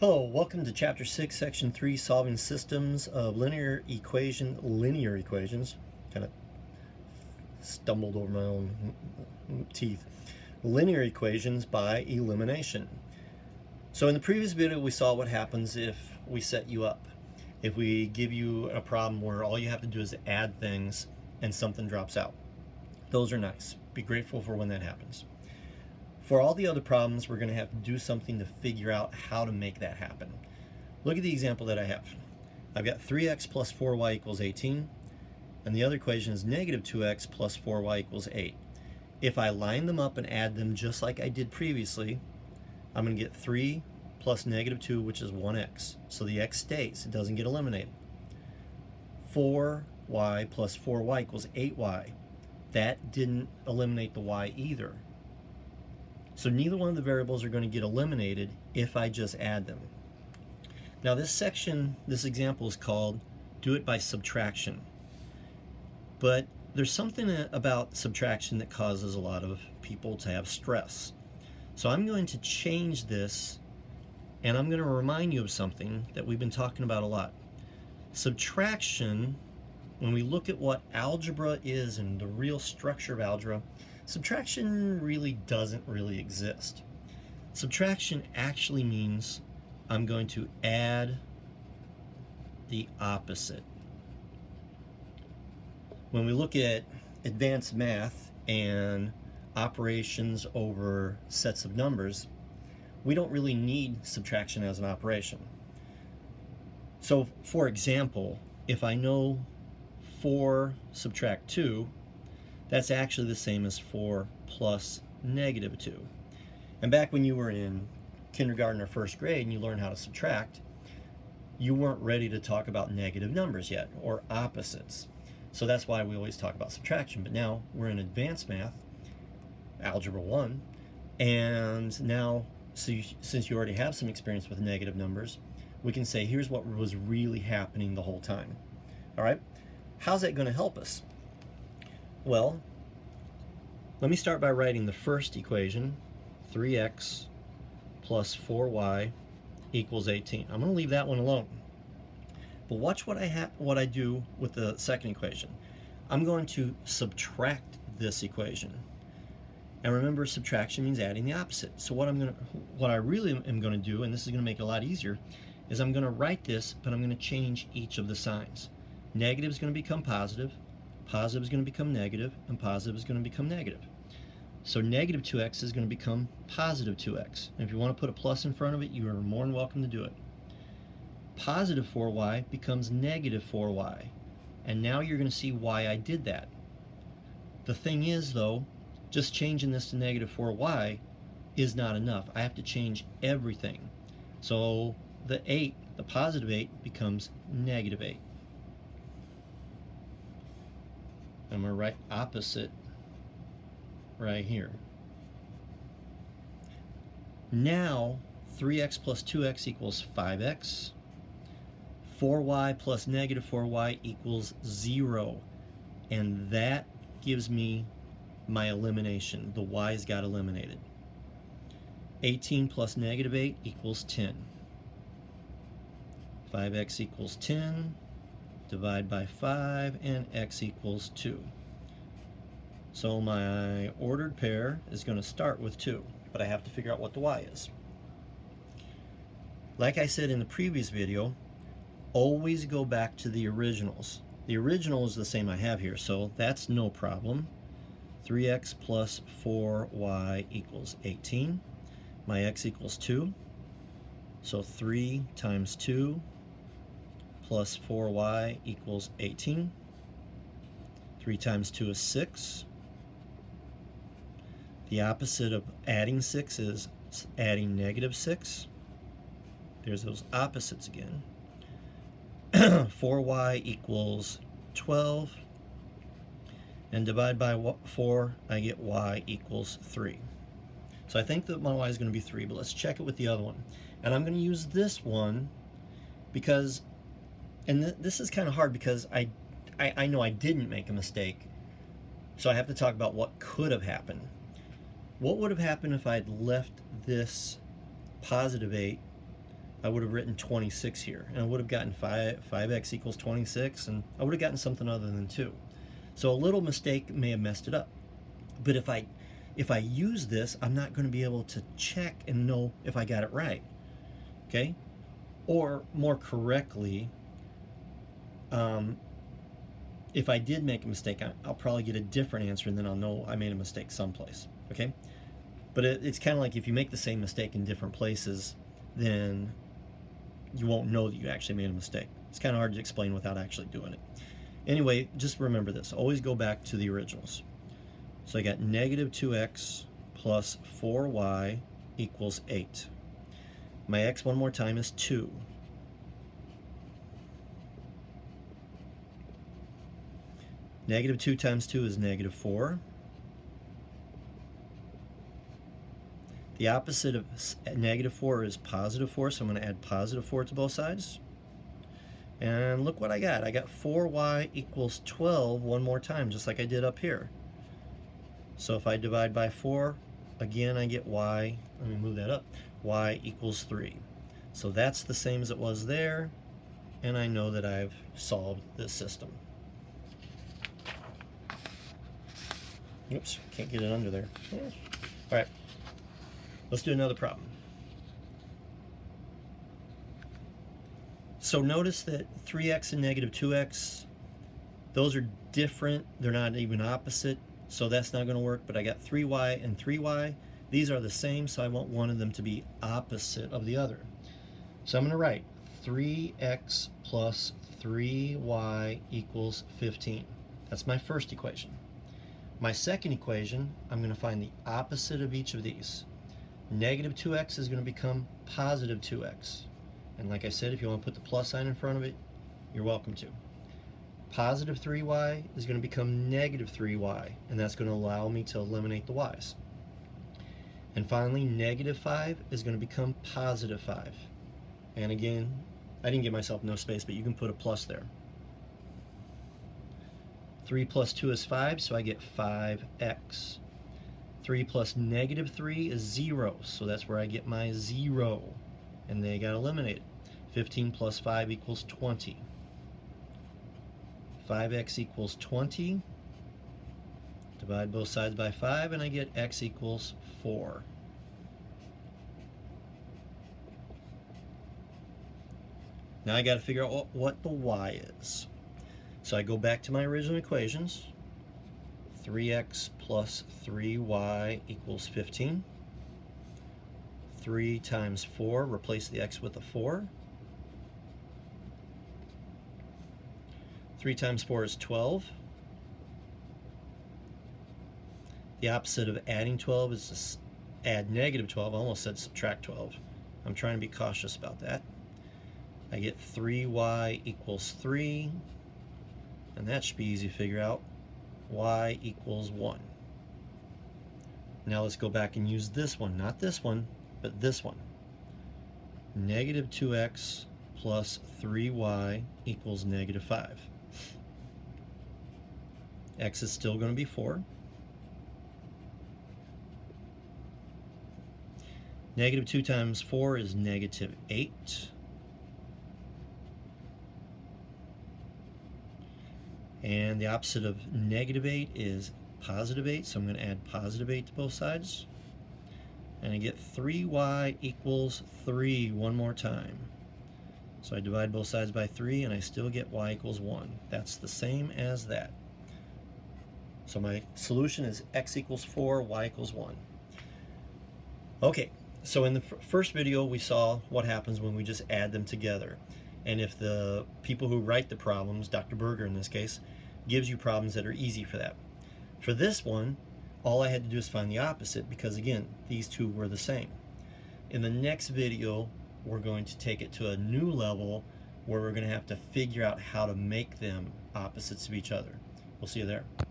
Hello, welcome to Chapter 6, Section 3, Solving Systems of Linear Equations. Kind of stumbled over my own teeth. Linear equations by elimination. So in the previous video, we saw what happens if we set you up. If we give you a problem where all you have to do is add things and something drops out. Those are nice. Be grateful for when that happens. For all the other problems, we're going to have to do something to figure out how to make that happen. Look at the example that I have. I've got 3x plus 4y equals 18, and the other equation is negative 2x plus 4y equals 8. If I line them up and add them just like I did previously, I'm going to get 3 plus negative 2, which is 1x. So the x stays, it doesn't get eliminated. 4y plus 4y equals 8y. That didn't eliminate the y either. So neither one of the variables are going to get eliminated if I just add them. Now this example is called do it by subtraction. But there's something about subtraction that causes a lot of people to have stress. So I'm going to change this, and I'm going to remind you of something that we've been talking about a lot. Subtraction, when we look at what algebra is and the real structure of algebra, subtraction really doesn't really exist. Subtraction actually means I'm going to add the opposite. When we look at advanced math and operations over sets of numbers, we don't really need subtraction as an operation. So for example, if I know 4 subtract 2, that's actually the same as 4 plus negative 2. And back when you were in kindergarten or first grade and you learned how to subtract, you weren't ready to talk about negative numbers yet, or opposites. So that's why we always talk about subtraction. But now we're in advanced math, Algebra 1, and now since you already have some experience with negative numbers, we can say here's what was really happening the whole time. All right? How's that going to help us? Well, let me start by writing the first equation, 3x plus 4y equals 18. I'm going to leave that one alone. But watch what I do with the second equation. I'm going to subtract this equation. And remember, subtraction means adding the opposite. So what I really am going to do, and this is going to make it a lot easier, is I'm going to write this, but I'm going to change each of the signs. Negative is going to become positive. Positive is going to become negative, and positive is going to become negative. So negative 2x is going to become positive 2x. And if you want to put a plus in front of it, you are more than welcome to do it. Positive 4y becomes negative 4y. And now you're going to see why I did that. The thing is, though, just changing this to negative 4y is not enough. I have to change everything. So the positive 8 becomes negative 8. I'm going to write opposite right here. Now 3x plus 2x equals 5x. 4y plus negative 4y equals 0. And that gives me my elimination. The y's got eliminated. 18 plus negative 8 equals 10. 5x equals 10. Divide by 5, and x equals 2. So my ordered pair is going to start with 2, but I have to figure out what the y is. Like I said in the previous video, always go back to the originals. The original is the same I have here, so that's no problem. 3x plus 4y equals 18. My x equals 2. So 3 times 2 plus 4y equals 18. 3 times 2 is 6. The opposite of adding 6 is adding negative 6. There's those opposites again. 4y equals 12. And divide by 4, I get y equals 3. So I think that my y is going to be 3, but let's check it with the other one. And I'm going to use this one because, and this is kind of hard because I know I didn't make a mistake. So I have to talk about what could have happened. What would have happened if I'd left this positive 8 I would have written 26 here, and I would have gotten 5x equals 26, and I would have gotten something other than 2. So a little mistake may have messed it up. But if I use this, I'm not going to be able to check and know if I got it right. Okay? Or more correctly, if I did make a mistake, I'll probably get a different answer, and then I'll know I made a mistake someplace. Okay? But it's kind of like if you make the same mistake in different places, then you won't know that you actually made a mistake. It's kind of hard to explain without actually doing it. Anyway, just remember this. Always go back to the originals. So I got negative 2x plus 4y equals 8. My x one more time is 2. Negative 2 times 2 is negative 4. The opposite of negative 4 is positive 4, so I'm going to add positive 4 to both sides. And look what I got. I got 4y equals 12 one more time, just like I did up here. So if I divide by 4, again I get y, let me move that up, y equals 3. So that's the same as it was there, and I know that I've solved this system. Oops, can't get it under there. All right, let's do another problem. So notice that 3x and negative 2x, those are different. They're not even opposite, so that's not going to work. But I got 3y and 3y. These are the same, so I want one of them to be opposite of the other. So I'm going to write 3x plus 3y equals 15. That's my first equation. My second equation, I'm going to find the opposite of each of these. Negative 2x is going to become positive 2x. And like I said, if you want to put the plus sign in front of it, you're welcome to. Positive 3y is going to become negative 3y, and that's going to allow me to eliminate the y's. And finally, negative 5 is going to become positive 5. And again, I didn't give myself no space, but you can put a plus there. 3 plus 2 is 5, so I get 5x. 3 plus negative 3 is 0, so that's where I get my 0. And they got eliminated. 15 plus 5 equals 20. 5x equals 20. Divide both sides by 5, and I get x equals 4. Now I got to figure out what the y is. So I go back to my original equations. 3x plus 3y equals 15. 3 times 4, replace the x with a 4. 3 times 4 is 12. The opposite of adding 12 is to add negative 12. I almost said subtract 12. I'm trying to be cautious about that. I get 3y equals 3, and that should be easy to figure out. Y equals 1. Now let's go back and use this one, not this one, but this one. Negative 2x plus 3y equals negative 5. X is still going to be 4. Negative 2 times 4 is negative 8. And the opposite of negative 8 is positive 8, so I'm going to add positive 8 to both sides. And I get 3y equals 3 one more time. So I divide both sides by 3, and I still get y equals 1. That's the same as that. So my solution is x equals 4, y equals 1. Okay, so in the first video we saw what happens when we just add them together. And if the people who write the problems, Dr. Berger in this case, gives you problems that are easy for that. For this one, all I had to do is find the opposite, because again, these two were the same. In the next video, we're going to take it to a new level where we're going to have to figure out how to make them opposites of each other. We'll see you there.